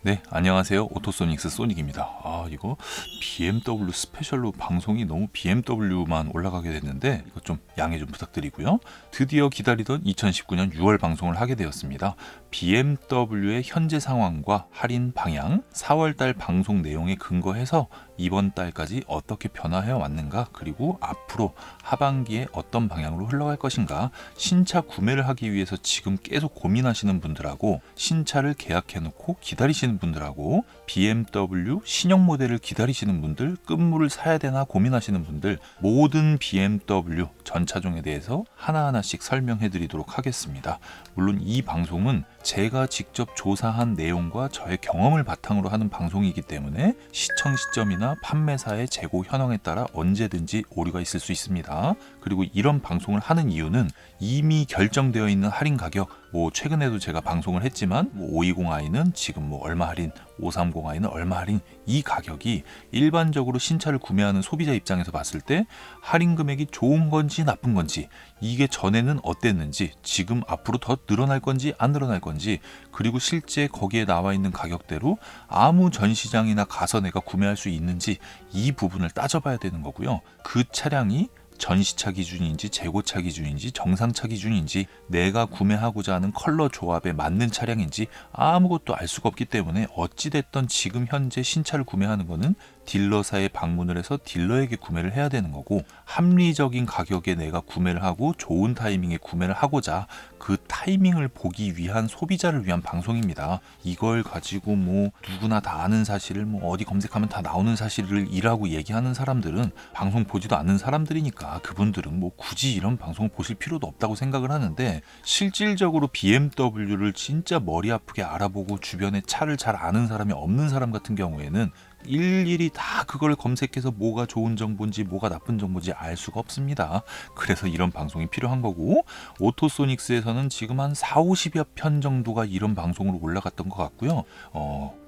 네, 안녕하세요. 오토소닉스 소닉입니다. 이거 BMW 스페셜로 방송이 너무 BMW만 올라가게 됐는데 이거 좀 양해 좀 부탁드리고요. 드디어 기다리던 2019년 6월 방송을 하게 되었습니다. BMW의 현재 상황과 할인 방향, 4월달 방송 내용에 근거해서 이번 달까지 어떻게 변화해 왔는가, 그리고 앞으로 하반기에 어떤 방향으로 흘러갈 것인가, 신차 구매를 하기 위해서 지금 계속 고민하시는 분들하고 신차를 계약해놓고 기다리시는 분들하고 BMW 신형 모델을 기다리시는 분들, 끝물을 사야 되나 고민하시는 분들, 모든 BMW 전 차종에 대해서 하나하나씩 설명해 드리도록 하겠습니다. 물론 이 방송은 제가 직접 조사한 내용과 저의 경험을 바탕으로 하는 방송이기 때문에 시청 시점이나 판매사의 재고 현황에 따라 언제든지 오류가 있을 수 있습니다. 그리고 이런 방송을 하는 이유는 이미 결정되어 있는 할인 가격, 최근에도 제가 방송을 했지만 520i는 지금 얼마 할인, 530i는 얼마 할인, 이 가격이 일반적으로 신차를 구매하는 소비자 입장에서 봤을 때 할인 금액이 좋은 건지 나쁜 건지, 이게 전에는 어땠는지, 지금 앞으로 더 늘어날 건지 안 늘어날 건지, 그리고 실제 거기에 나와 있는 가격대로 아무 전시장이나 가서 내가 구매할 수 있는지, 이 부분을 따져봐야 되는 거고요. 그 차량이 전시차 기준인지 재고차 기준인지 정상차 기준인지, 내가 구매하고자 하는 컬러 조합에 맞는 차량인지 아무것도 알 수가 없기 때문에 어찌됐든 지금 현재 신차를 구매하는 거는 딜러사에 방문을 해서 딜러에게 구매를 해야 되는 거고, 합리적인 가격에 내가 구매를 하고 좋은 타이밍에 구매를 하고자 그 타이밍을 보기 위한 소비자를 위한 방송입니다. 이걸 가지고 누구나 다 아는 사실을 어디 검색하면 다 나오는 사실을 이라고 얘기하는 사람들은 방송 보지도 않는 사람들이니까 그분들은 굳이 이런 방송을 보실 필요도 없다고 생각을 하는데, 실질적으로 BMW를 진짜 머리 아프게 알아보고 주변에 차를 잘 아는 사람이 없는 사람 같은 경우에는 일일이 다 그걸 검색해서 뭐가 좋은 정보인지 뭐가 나쁜 정보인지 알 수가 없습니다. 그래서 이런 방송이 필요한 거고, 오토소닉스에서는 지금 한 4, 50여 편 정도가 이런 방송으로 올라갔던 것 같고요.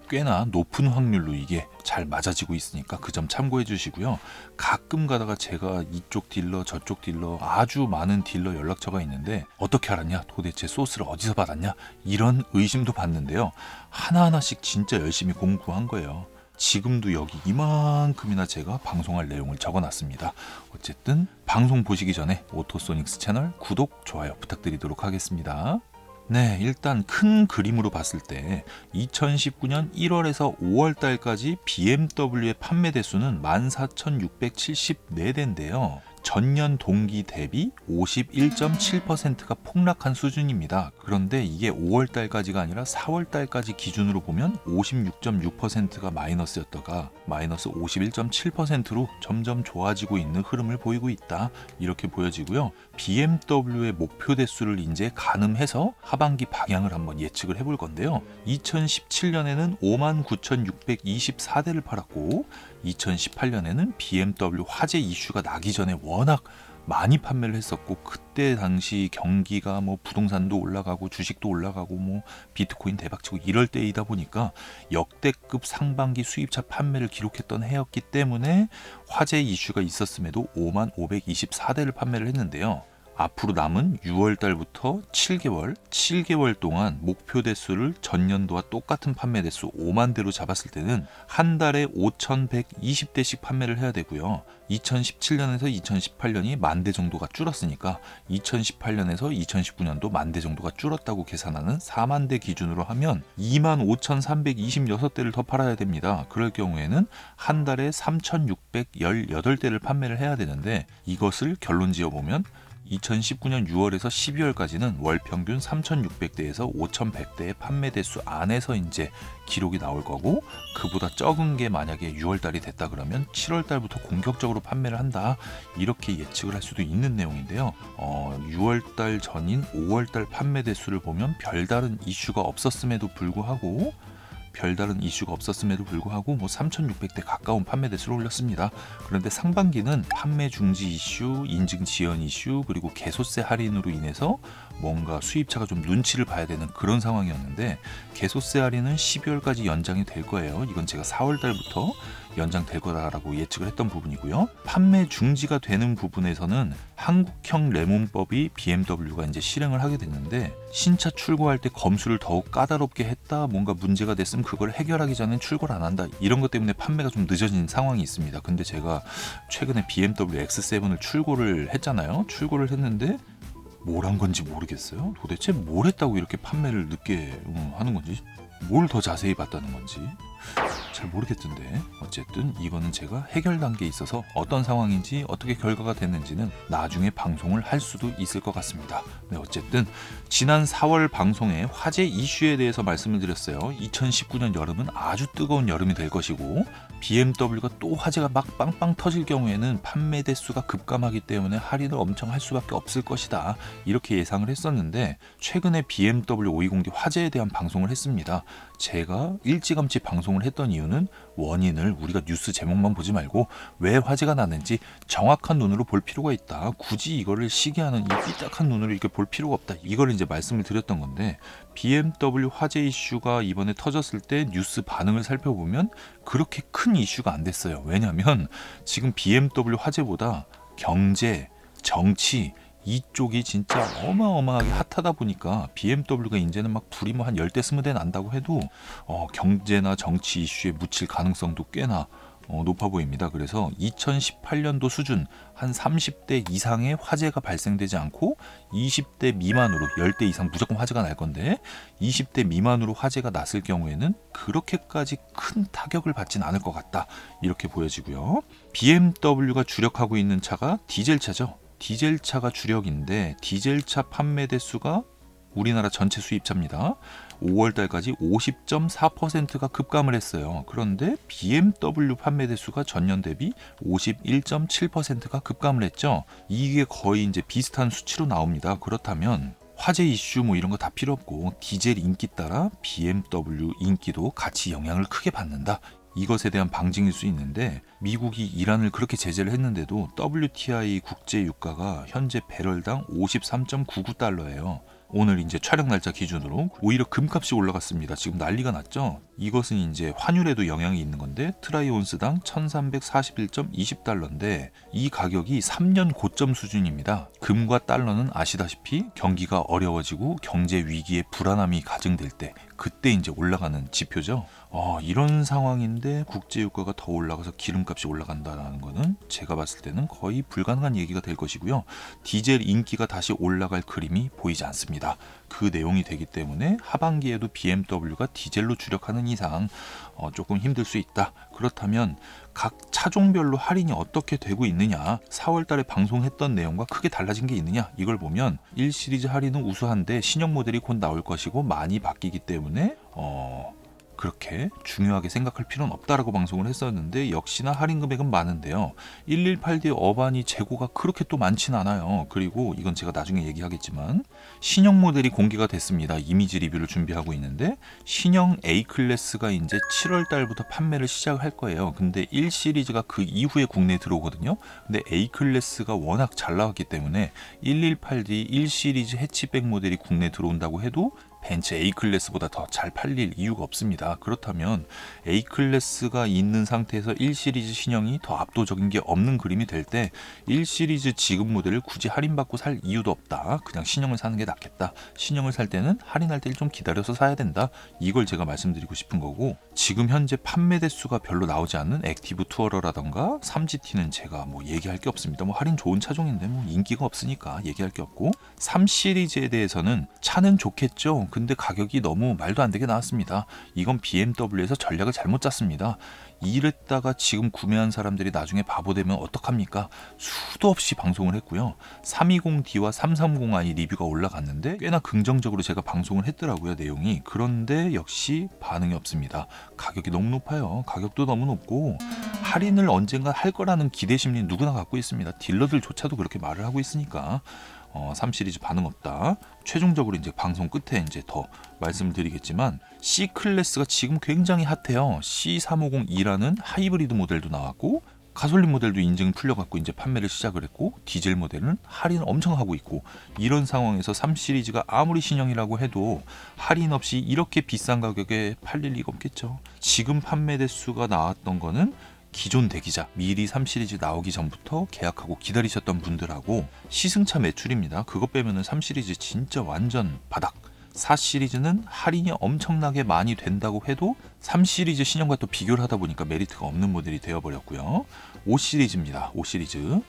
꽤나 높은 확률로 이게 잘 맞아지고 있으니까 그 점 참고해 주시고요. 가끔 가다가 제가 이쪽 딜러 저쪽 딜러 아주 많은 딜러 연락처가 있는데 어떻게 알았냐, 도대체 소스를 어디서 받았냐, 이런 의심도 받는데요. 하나하나씩 진짜 열심히 공부한 거예요. 지금도 여기 이만큼이나 제가 방송할 내용을 적어놨습니다. 어쨌든 방송 보시기 전에 오토소닉스 채널 구독, 좋아요 부탁드리도록 하겠습니다. 네, 일단 큰 그림으로 봤을 때 2019년 1월에서 5월 달까지 BMW의 판매 대수는 14,674대인데요. 전년 동기 대비 51.7%가 폭락한 수준입니다. 그런데 이게 5월 달까지가 아니라 4월 달까지 기준으로 보면 56.6%가 마이너스였다가 마이너스 51.7%로 점점 좋아지고 있는 흐름을 보이고 있다, 이렇게 보여지고요. BMW의 목표 대수를 이제 가늠해서 하반기 방향을 한번 예측을 해볼 건데요. 2017년에는 59,624대를 팔았고, 2018년에는 BMW 화재 이슈가 나기 전에 워낙 많이 판매를 했었고, 그때 당시 경기가 부동산도 올라가고 주식도 올라가고 비트코인 대박치고 이럴 때이다 보니까 역대급 상반기 수입차 판매를 기록했던 해였기 때문에 화재 이슈가 있었음에도 55,524대를 판매를 했는데요. 앞으로 남은 6월 달부터 7개월 동안 목표 대수를 전년도와 똑같은 판매 대수 5만 대로 잡았을 때는 한 달에 5,120대씩 판매를 해야 되고요. 2017년에서 2018년이 10,000대 정도가 줄었으니까 2018년에서 2019년도 10,000대 정도가 줄었다고 계산하는 4만 대 기준으로 하면 25,326대를 더 팔아야 됩니다. 그럴 경우에는 한 달에 3,618대를 판매를 해야 되는데, 이것을 결론 지어보면 2019년 6월에서 12월까지는 월 평균 3,600대에서 5,100대의 판매 대수 안에서 이제 기록이 나올 거고, 그보다 적은 게 만약에 6월 달이 됐다 그러면 7월 달부터 공격적으로 판매를 한다, 이렇게 예측을 할 수도 있는 내용인데요. 6월 달 전인 5월 달 판매 대수를 보면 별다른 이슈가 없었음에도 불구하고 3,600대 가까운 판매 대수를 올렸습니다. 그런데 상반기는 판매 중지 이슈, 인증 지연 이슈, 그리고 개소세 할인으로 인해서 뭔가 수입차가 좀 눈치를 봐야 되는 그런 상황이었는데, 개소세 할인은 12월까지 연장이 될 거예요. 이건 제가 4월 달부터 연장될 거다라고 예측을 했던 부분이고요. 판매 중지가 되는 부분에서는 한국형 레몬법이 BMW가 이제 실행을 하게 됐는데 신차 출고할 때 검수를 더욱 까다롭게 했다, 뭔가 문제가 됐으면 그걸 해결하기 전에 출고를 안 한다, 이런 것 때문에 판매가 좀 늦어진 상황이 있습니다. 근데 제가 최근에 BMW X7을 출고를 했잖아요. 출고를 했는데 뭘 한 건지 모르겠어요. 도대체 뭘 했다고 이렇게 판매를 늦게 하는 건지, 뭘 더 자세히 봤다는 건지 잘 모르겠던데, 어쨌든 이거는 제가 해결 단계에 있어서 어떤 상황인지 어떻게 결과가 됐는지는 나중에 방송을 할 수도 있을 것 같습니다. 네, 어쨌든 지난 4월 방송에 화재 이슈에 대해서 말씀을 드렸어요. 2019년 여름은 아주 뜨거운 여름이 될 것이고 BMW가 또 화재가 막 빵빵 터질 경우에는 판매 대수가 급감하기 때문에 할인을 엄청 할 수밖에 없을 것이다, 이렇게 예상을 했었는데 최근에 BMW 520D 화재에 대한 방송을 했습니다. 제가 일찌감치 방송을 했던 이유는 원인을 우리가 뉴스 제목만 보지 말고 왜 화재가 났는지 정확한 눈으로 볼 필요가 있다. 굳이 이거를 시기하는 이 삐딱한 눈으로 이렇게 볼 필요가 없다. 이걸 이제 말씀을 드렸던 건데, BMW 화재 이슈가 이번에 터졌을 때 뉴스 반응을 살펴보면 그렇게 큰 이슈가 안 됐어요. 왜냐하면 지금 BMW 화재보다 경제, 정치 이쪽이 진짜 어마어마하게 핫하다 보니까 BMW가 이제는 막 불이 뭐 한 10대 20대 난다고 해도 경제나 정치 이슈에 묻힐 가능성도 꽤나 높아 보입니다. 그래서 2018년도 수준 한 30대 이상의 화재가 발생되지 않고 20대 미만으로 10대 이상 무조건 화재가 날 건데 20대 미만으로 화재가 났을 경우에는 그렇게까지 큰 타격을 받진 않을 것 같다, 이렇게 보여지고요. BMW가 주력하고 있는 차가 디젤차죠. 디젤차가 주력인데 디젤차 판매 대수가 우리나라 전체 수입차입니다. 5월달까지 50.4%가 급감을 했어요. 그런데 BMW 판매 대수가 전년 대비 51.7%가 급감을 했죠. 이게 거의 이제 비슷한 수치로 나옵니다. 그렇다면 화재 이슈 뭐 이런 거 다 필요 없고 디젤 인기 따라 BMW 인기도 같이 영향을 크게 받는다, 이것에 대한 방증일 수 있는데, 미국이 이란을 그렇게 제재를 했는데도 WTI 국제 유가가 현재 배럴당 53.99달러예요. 오늘 이제 촬영 날짜 기준으로 오히려 금값이 올라갔습니다. 지금 난리가 났죠. 이것은 이제 환율에도 영향이 있는 건데 트라이온스당 1341.20달러인데 이 가격이 3년 고점 수준입니다. 금과 달러는 아시다시피 경기가 어려워지고 경제 위기에 불안함이 가증될 때 그때 이제 올라가는 지표죠. 이런 상황인데 국제유가가 더 올라가서 기름값이 올라간다는 거는 제가 봤을 때는 거의 불가능한 얘기가 될 것이고요. 디젤 인기가 다시 올라갈 그림이 보이지 않습니다. 그 내용이 되기 때문에 하반기에도 BMW가 디젤로 주력하는 이상 조금 힘들 수 있다. 그렇다면 각 차종별로 할인이 어떻게 되고 있느냐, 4월 달에 방송했던 내용과 크게 달라진 게 있느냐, 이걸 보면 1시리즈 할인은 우수한데 신형 모델이 곧 나올 것이고 많이 바뀌기 때문에 그렇게 중요하게 생각할 필요는 없다라고 방송을 했었는데 역시나 할인 금액은 많은데요. 118D 어반이 재고가 그렇게 또 많진 않아요. 그리고 이건 제가 나중에 얘기하겠지만 신형 모델이 공개가 됐습니다. 이미지 리뷰를 준비하고 있는데 신형 A클래스가 이제 7월 달부터 판매를 시작할 거예요. 근데 1시리즈가 그 이후에 국내에 들어오거든요. 근데 A클래스가 워낙 잘 나왔기 때문에 118D 1시리즈 해치백 모델이 국내에 들어온다고 해도 벤츠 A클래스보다 더 잘 팔릴 이유가 없습니다. 그렇다면 A클래스가 있는 상태에서 1시리즈 신형이 더 압도적인 게 없는 그림이 될 때 1시리즈 지금 모델을 굳이 할인받고 살 이유도 없다. 그냥 신형을 사는 게 낫겠다. 신형을 살 때는 할인할 때를 좀 기다려서 사야 된다. 이걸 제가 말씀드리고 싶은 거고, 지금 현재 판매 대수가 별로 나오지 않는 액티브 투어러라던가 3GT는 제가 뭐 얘기할 게 없습니다. 뭐 할인 좋은 차종인데 뭐 인기가 없으니까 얘기할 게 없고, 3시리즈에 대해서는 차는 좋겠죠. 근데 가격이 너무 말도 안 되게 나왔습니다. 이건 BMW에서 전략을 잘못 짰습니다. 이랬다가 지금 구매한 사람들이 나중에 바보 되면 어떡합니까? 수도 없이 방송을 했고요. 320D와 330i 리뷰가 올라갔는데 꽤나 긍정적으로 제가 방송을 했더라고요, 내용이. 그런데 역시 반응이 없습니다. 가격이 너무 높아요. 가격도 너무 높고 할인을 언젠가 할 거라는 기대 심리 누구나 갖고 있습니다. 딜러들조차도 그렇게 말을 하고 있으니까 3시리즈 반응 없다. 최종적으로 이제 방송 끝에 이제 더 말씀을 드리겠지만 C 클래스가 지금 굉장히 핫해요. C350E라는 하이브리드 모델도 나왔고 가솔린 모델도 인증이 풀려갖고 이제 판매를 시작을 했고 디젤 모델은 할인 엄청 하고 있고, 이런 상황에서 3시리즈가 아무리 신형이라고 해도 할인 없이 이렇게 비싼 가격에 팔릴 리가 없겠죠. 지금 판매 대수가 나왔던 거는 기존 대기자 미리 3 시리즈 나오기 전부터 계약하고 기다리셨던 분들하고 시승차 매출입니다. 그거 빼면은 3 시리즈 진짜 완전 바닥. 4 시리즈는 할인이 엄청나게 많이 된다고 해도 3 시리즈 신형과 또 비교를 하다 보니까 메리트가 없는 모델이 되어버렸고요. 5 시리즈입니다. 5 시리즈.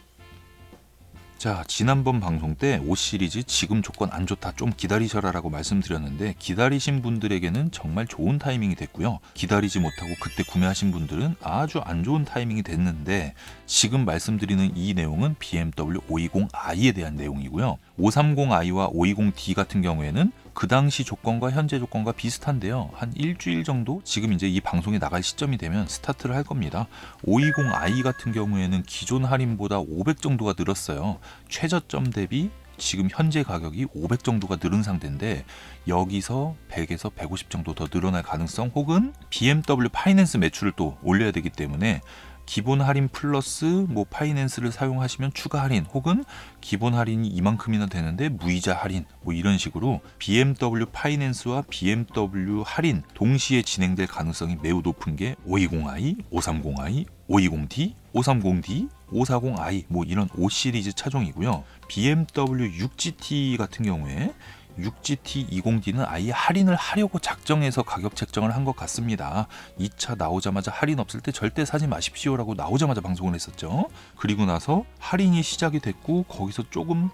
자, 지난번 방송 때 5 시리즈 지금 조건 안 좋다, 좀 기다리셔라 라고 말씀드렸는데 기다리신 분들에게는 정말 좋은 타이밍이 됐고요. 기다리지 못하고 그때 구매하신 분들은 아주 안 좋은 타이밍이 됐는데 지금 말씀드리는 이 내용은 BMW 520i에 대한 내용이고요. 530i와 520d 같은 경우에는 그 당시 조건과 현재 조건과 비슷한데요. 한 일주일 정도 지금 이제 이 방송이 나갈 시점이 되면 스타트를 할 겁니다. 520i 같은 경우에는 기존 할인보다 500 정도가 늘었어요. 최저점 대비 지금 현재 가격이 500 정도가 늘은 상태인데 여기서 100에서 150 정도 더 늘어날 가능성, 혹은 BMW 파이낸스 매출을 또 올려야 되기 때문에 기본 할인 플러스 뭐 파이낸스를 사용하시면 추가 할인, 혹은 기본 할인이 이만큼이나 되는데 무이자 할인, 뭐 이런 식으로 BMW 파이낸스와 BMW 할인 동시에 진행될 가능성이 매우 높은 게 520i, 530i, 520d, 530d, 540i 뭐 이런 5 시리즈 차종이고요. BMW 6GT 같은 경우에 6GT 20D는 아예 할인을 하려고 작정해서 가격 책정을 한 것 같습니다. 2차 나오자마자 할인 없을 때 절대 사지 마십시오라고 나오자마자 방송을 했었죠. 그리고 나서 할인이 시작이 됐고 거기서 조금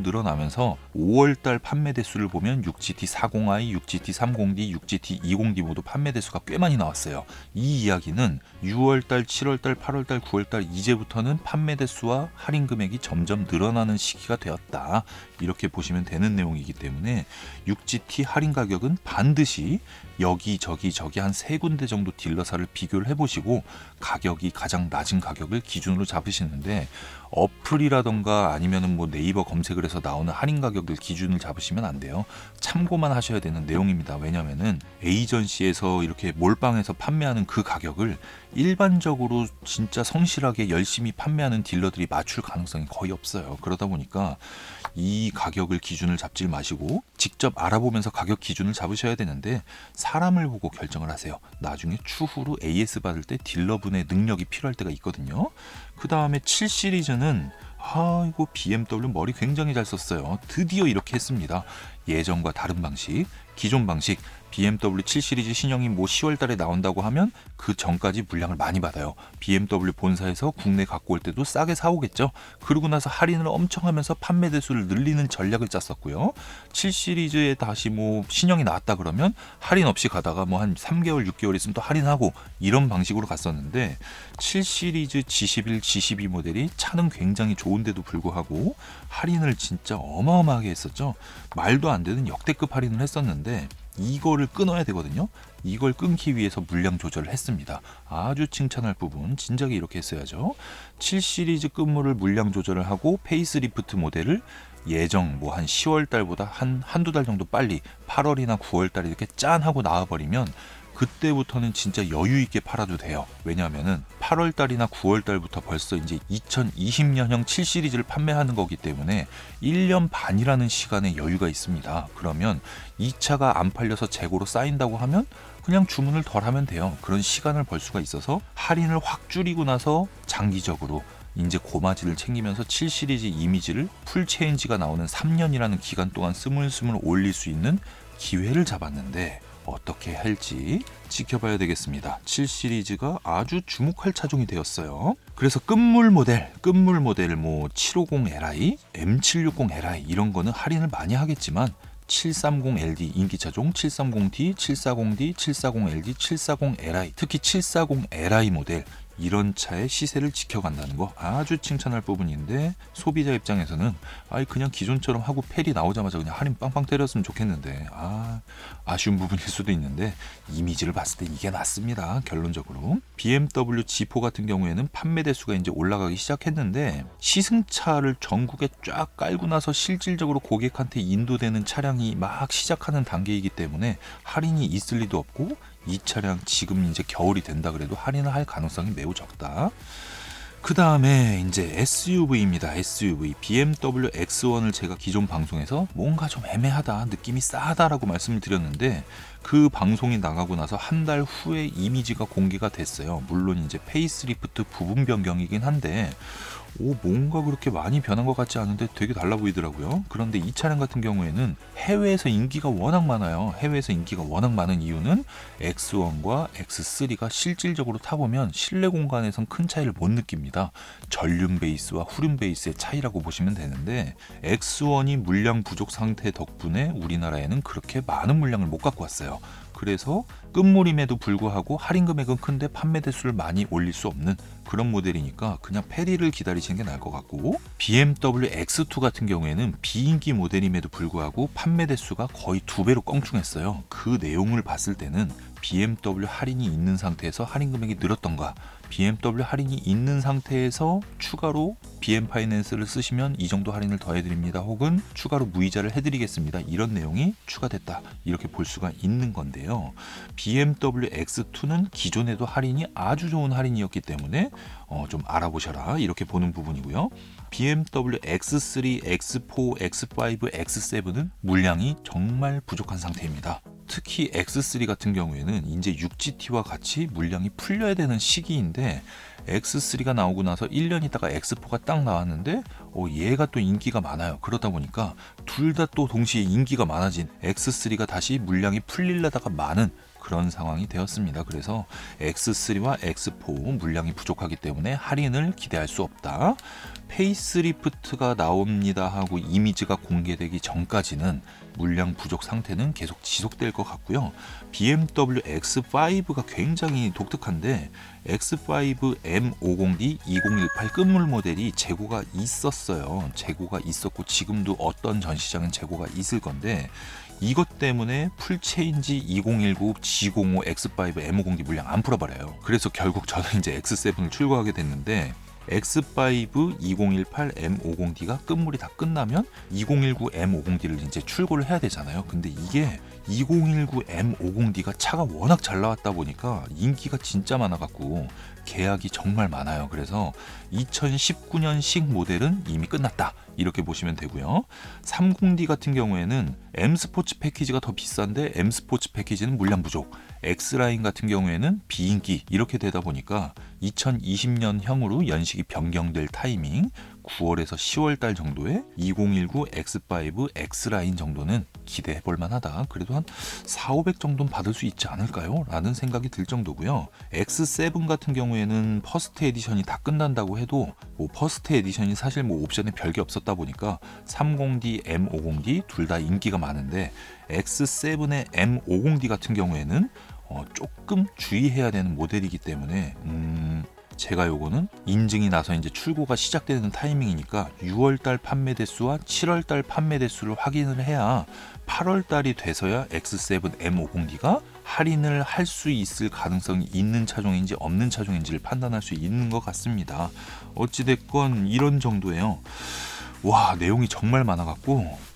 늘어나면서 5월달 판매 대수를 보면 6GT 40i, 6GT 30D, 6GT 20D 모두 판매 대수가 꽤 많이 나왔어요. 이 이야기는 6월달, 7월달, 8월달, 9월달 이제부터는 판매 대수와 할인 금액이 점점 늘어나는 시기가 되었다. 이렇게 보시면 되는 내용이기 때문에 6GT 할인 가격은 반드시 여기저기 한 3군데 정도 딜러사를 비교를 해보시고 가격이 가장 낮은 가격을 기준으로 잡으시는데, 어플이라던가 아니면은 뭐 네이버 검색을 해서 나오는 할인 가격을 기준을 잡으시면 안 돼요. 참고만 하셔야 되는 내용입니다. 왜냐면은 에이전시에서 이렇게 몰빵해서 판매하는 그 가격을 일반적으로 진짜 성실하게 열심히 판매하는 딜러들이 맞출 가능성이 거의 없어요. 그러다 보니까 이 가격을 기준을 잡지 마시고 직접 알아보면서 가격 기준을 잡으셔야 되는데, 사람을 보고 결정을 하세요. 나중에 추후로 AS 받을 때 딜러분의 능력이 필요할 때가 있거든요. 그 다음에 7 시리즈는 이거 BMW 머리 굉장히 잘 썼어요. 드디어 이렇게 했습니다. 예전과 다른 방식, 기존 방식 BMW 7 시리즈 신형이 뭐 10월 달에 나온다고 하면 그 전까지 물량을 많이 받아요. BMW 본사에서 국내 갖고 올 때도 싸게 사오겠죠. 그러고 나서 할인을 엄청 하면서 판매 대수를 늘리는 전략을 짰었고요. 7 시리즈에 다시 뭐 신형이 나왔다 그러면 할인 없이 가다가 뭐 한 3개월, 6개월 있으면 또 할인하고 이런 방식으로 갔었는데, 7 시리즈 G11, G12 모델이 차는 굉장히 좋은데도 불구하고 할인을 진짜 어마어마하게 했었죠. 말도 안 되는 역대급 할인을 했었는데 이거를 끊어야 되거든요. 이걸 끊기 위해서 물량 조절을 했습니다. 아주 칭찬할 부분, 진작에 이렇게 했어야죠. 7 시리즈 끝물을 물량 조절을 하고 페이스리프트 모델을 예정 뭐 한 10월 달보다 한두 달 정도 빨리 8월이나 9월 달에 이렇게 짠 하고 나와버리면 그때부터는 진짜 여유 있게 팔아도 돼요. 왜냐하면은 8월 달이나 9월 달부터 벌써 이제 2020년형 7 시리즈를 판매하는 거기 때문에 1년 반이라는 시간의 여유가 있습니다. 그러면 이 차가 안 팔려서 재고로 쌓인다고 하면 그냥 주문을 덜 하면 돼요. 그런 시간을 벌 수가 있어서 할인을 확 줄이고 나서 장기적으로 이제 고마지를 챙기면서 7 시리즈 이미지를 풀 체인지가 나오는 3년이라는 기간 동안 스물스물 올릴 수 있는 기회를 잡았는데, 어떻게 할지 지켜봐야 되겠습니다. 7 시리즈가 아주 주목할 차종이 되었어요. 그래서 끝물 모델 뭐 750Li, M760Li 이런 거는 할인을 많이 하겠지만 730LD 인기 차종, 730D, 740D, 740LD, 740Li, 특히 740Li 모델 이런 차의 시세를 지켜간다는 거 아주 칭찬할 부분인데, 소비자 입장에서는 그냥 기존처럼 하고 펠이 나오자마자 그냥 할인 빵빵 때렸으면 좋겠는데 아쉬운 부분일 수도 있는데, 이미지를 봤을 때 이게 낫습니다. 결론적으로 BMW G4 같은 경우에는 판매 대수가 이제 올라가기 시작했는데, 시승차를 전국에 쫙 깔고 나서 실질적으로 고객한테 인도되는 차량이 막 시작하는 단계이기 때문에 할인이 있을 리도 없고, 이 차량 지금 이제 겨울이 된다 그래도 할인을 할 가능성이 매우 적다. 그 다음에 이제 SUV입니다. SUV BMW X1을 제가 기존 방송에서 뭔가 좀 애매하다, 느낌이 싸하다라고 말씀을 드렸는데 그 방송이 나가고 나서 한 달 후에 이미지가 공개가 됐어요. 물론 이제 페이스리프트 부분 변경이긴 한데 뭔가 그렇게 많이 변한 것 같지 않은데 되게 달라 보이더라고요. 그런데 이 차량 같은 경우에는 해외에서 인기가 워낙 많아요. 해외에서 인기가 워낙 많은 이유는 X1과 X3가 실질적으로 타보면 실내 공간에선 큰 차이를 못 느낍니다. 전륜 베이스와 후륜 베이스의 차이라고 보시면 되는데 X1이 물량 부족 상태 덕분에 우리나라에는 그렇게 많은 물량을 못 갖고 왔어요. 그래서 끝물임에도 불구하고 할인 금액은 큰데 판매 대수를 많이 올릴 수 없는 그런 모델이니까 그냥 페리를 기다리시는 게 나을 것 같고, BMW X2 같은 경우에는 비인기 모델임에도 불구하고 판매 대수가 거의 2배로 껑충했어요. 그 내용을 봤을 때는 BMW 할인이 있는 상태에서 할인 금액이 늘었던가, BMW 할인이 있는 상태에서 추가로 BM 파이낸스를 쓰시면 이 정도 할인을 더해드립니다, 혹은 추가로 무이자를 해드리겠습니다, 이런 내용이 추가됐다, 이렇게 볼 수가 있는 건데요. BMW X2는 기존에도 할인이 아주 좋은 할인이었기 때문에 좀 알아보셔라, 이렇게 보는 부분이고요. BMW X3, X4, X5, X7은 물량이 정말 부족한 상태입니다. 특히 X3 같은 경우에는 이제 6GT와 같이 물량이 풀려야 되는 시기인데 X3가 나오고 나서 1년 있다가 X4가 딱 나왔는데 얘가 또 인기가 많아요. 그러다 보니까 둘 다 또 동시에 인기가 많아진 X3가 다시 물량이 풀리려다가 많은 그런 상황이 되었습니다. 그래서 X3와 X4 물량이 부족하기 때문에 할인을 기대할 수 없다. 페이스리프트가 나옵니다 하고 이미지가 공개되기 전까지는 물량 부족 상태는 계속 지속될 것 같고요. BMW X5가 굉장히 독특한데 X5 M50D 2018 끝물 모델이 재고가 있었어요. 재고가 있었고 지금도 어떤 전시장은 재고가 있을 건데 이것 때문에 풀체인지 2019 G05 X5 M50D 물량 안 풀어버려요. 그래서 결국 저는 이제 X7을 출고하게 됐는데 X5 2018 M50D가 끝물이 다 끝나면 2019 M50D를 이제 출고를 해야 되잖아요. 근데 이게 2019 M50D가 차가 워낙 잘 나왔다 보니까 인기가 진짜 많아갖고 계약이 정말 많아요. 그래서 2019년식 모델은 이미 끝났다, 이렇게 보시면 되고요. 30D 같은 경우에는 M 스포츠 패키지가 더 비싼데 M 스포츠 패키지는 물량 부족, X라인 같은 경우에는 비인기, 이렇게 되다 보니까 2020년형으로 연식이 변경될 타이밍 9월에서 10월 달 정도에 2019 X5 X라인 정도는 기대해 볼 만하다. 그래도 한 4,500 정도는 받을 수 있지 않을까요? 라는 생각이 들 정도고요. X7 같은 경우에는 퍼스트 에디션이 다 끝난다고 해도 퍼스트 에디션이 사실 옵션에 별게 없었다 보니까 30D, M50D 둘 다 인기가 많은데 X7의 M50D 같은 경우에는 조금 주의해야 되는 모델이기 때문에 제가 요거는 인증이 나서 이제 출고가 시작되는 타이밍이니까 6월달 판매 대수와 7월달 판매 대수를 확인을 해야 8월달이 돼서야 X7 M50D가 할인을 할 수 있을 가능성이 있는 차종인지 없는 차종인지를 판단할 수 있는 것 같습니다. 어찌됐건 이런 정도예요. 와, 내용이 정말 많아갖고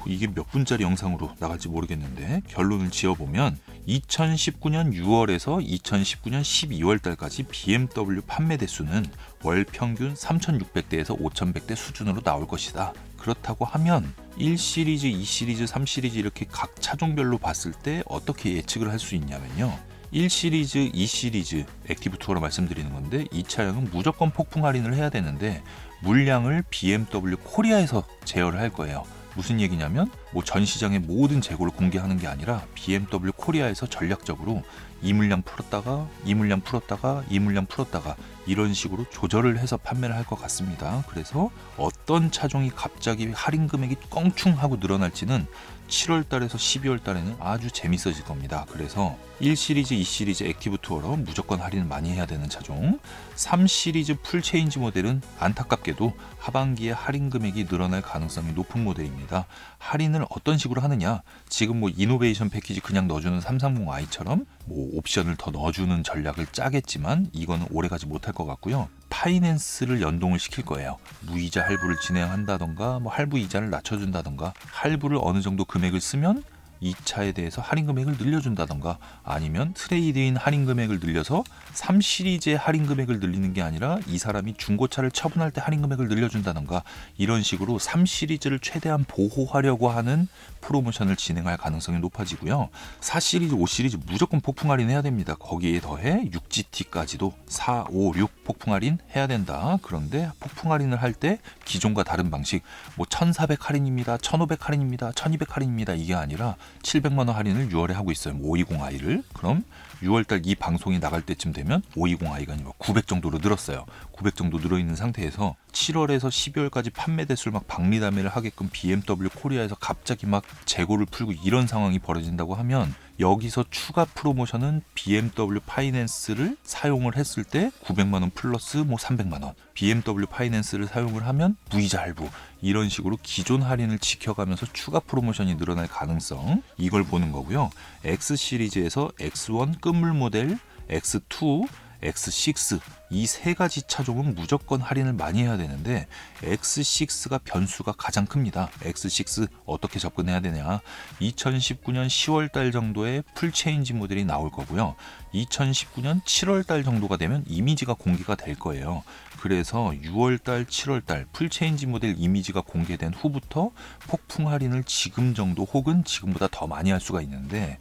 이게 몇 분짜리 영상으로 나갈지 모르겠는데 결론을 지어보면 2019년 6월에서 2019년 12월 달까지 BMW 판매 대수는 월 평균 3,600대에서 5,100대 수준으로 나올 것이다. 그렇다고 하면 1시리즈, 2시리즈, 3시리즈 이렇게 각 차종별로 봤을 때 어떻게 예측을 할 수 있냐면요. 1시리즈, 2시리즈 액티브 투어로 말씀드리는 건데 이 차량은 무조건 폭풍 할인을 해야 되는데 물량을 BMW 코리아에서 제어를 할 거예요. 무슨 얘기냐면 전 시장의 모든 재고를 공개하는 게 아니라 BMW 코리아에서 전략적으로 이 물량 풀었다가 이 물량 풀었다가 이 물량 풀었다가 이런 식으로 조절을 해서 판매를 할 것 같습니다. 그래서 어떤 차종이 갑자기 할인 금액이 껑충하고 늘어날지는 7월 달에서 12월 달에는 아주 재밌어질 겁니다. 그래서 1시리즈, 2시리즈 액티브 투어로 무조건 할인을 많이 해야 되는 차종, 3시리즈 풀 체인지 모델은 안타깝게도 하반기에 할인 금액이 늘어날 가능성이 높은 모델입니다. 할인을 어떤 식으로 하느냐, 지금 이노베이션 패키지 그냥 넣어주는 330i처럼 옵션을 더 넣어주는 전략을 짜겠지만 이거는 오래가지 못할 것 같고요. 파이낸스를 연동을 시킬 거예요. 무이자 할부를 진행한다던가 할부 이자를 낮춰준다던가 할부를 어느 정도 금액을 쓰면 이 차에 대해서 할인 금액을 늘려준다던가 아니면 트레이드인 할인 금액을 늘려서 3 시리즈의 할인 금액을 늘리는 게 아니라 이 사람이 중고차를 처분할 때 할인 금액을 늘려준다던가 이런 식으로 3 시리즈를 최대한 보호하려고 하는 프로모션을 진행할 가능성이 높아지고요. 4 시리즈, 5 시리즈 무조건 폭풍 할인해야 됩니다. 거기에 더해 6GT까지도 4, 5, 6 폭풍 할인 해야 된다. 그런데 폭풍 할인을 할 때 기존과 다른 방식 뭐 1,400 할인입니다. 1,500 할인입니다. 1,200 할인입니다. 이게 아니라 700만 원 할인을 6월에 하고 있어요. 520i를. 그럼 6월달 이 방송이 나갈 때쯤 되면 520i가 아니고 900 정도로 늘었어요. 900 정도 늘어있는 상태에서 7월에서 12월까지 판매 대수를 막 박리다매를 하게끔 BMW 코리아에서 갑자기 막 재고를 풀고 이런 상황이 벌어진다고 하면 여기서 추가 프로모션은 BMW 파이낸스를 사용을 했을 때 900만 원 플러스 뭐 300만 원 BMW 파이낸스를 사용을 하면 무이자 할부 이런 식으로 기존 할인을 지켜가면서 추가 프로모션이 늘어날 가능성 이걸 보는 거고요. X 시리즈에서 X1 끝물 모델, X2, X6 이 세 가지 차종은 무조건 할인을 많이 해야 되는데 X6가 변수가 가장 큽니다. X6 어떻게 접근해야 되냐 2019년 10월 달 정도에 풀체인지 모델이 나올 거고요. 2019년 7월 달 정도가 되면 이미지가 공개가 될 거예요. 그래서 6월 달, 7월 달 풀체인지 모델 이미지가 공개된 후부터 폭풍 할인을 지금 정도 혹은 지금보다 더 많이 할 수가 있는데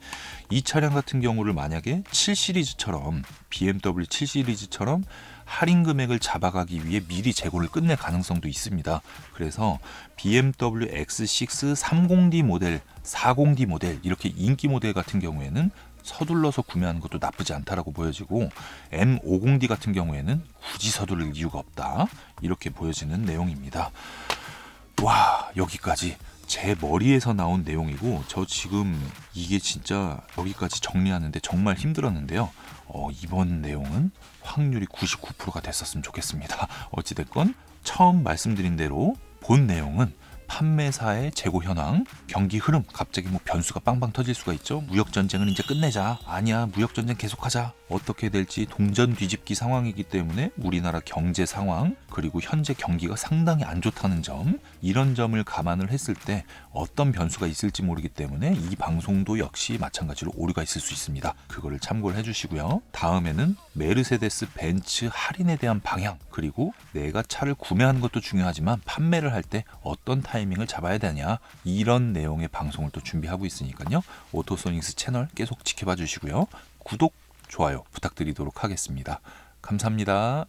이 차량 같은 경우를 만약에 7 시리즈처럼 BMW 7 시리즈처럼 할인 금액을 잡아가기 위해 미리 재고를 끝낼 가능성도 있습니다. 그래서 BMW X6 30D 모델, 40D 모델 이렇게 인기 모델 같은 경우에는 서둘러서 구매하는 것도 나쁘지 않다라고 보여지고 M50D 같은 경우에는 굳이 서두를 이유가 없다 이렇게 보여지는 내용입니다. 와 여기까지 제 머리에서 나온 내용이고 저 지금 이게 진짜 여기까지 정리하는데 정말 힘들었는데요. 이번 내용은 확률이 99%가 됐었으면 좋겠습니다. 어찌됐건 처음 말씀드린 대로 본 내용은 판매사의 재고 현황, 경기 흐름, 갑자기 뭐 변수가 빵빵 터질 수가 있죠. 무역 전쟁은 이제 끝내자. 아니야, 무역 전쟁 계속하자. 어떻게 될지 동전 뒤집기 상황이기 때문에 우리나라 경제 상황, 그리고 현재 경기가 상당히 안 좋다는 점, 이런 점을 감안을 했을 때 어떤 변수가 있을지 모르기 때문에 이 방송도 역시 마찬가지로 오류가 있을 수 있습니다. 그거를 참고를 해주시고요. 다음에는 메르세데스 벤츠 할인에 대한 방향, 그리고 내가 차를 구매하는 것도 중요하지만 판매를 할 때 어떤 타이밍을 잡아야 되냐 이런 내용의 방송을 또 준비하고 있으니까요. 오토소닉스 채널 계속 지켜봐 주시고요. 구독, 좋아요 부탁드리도록 하겠습니다. 감사합니다.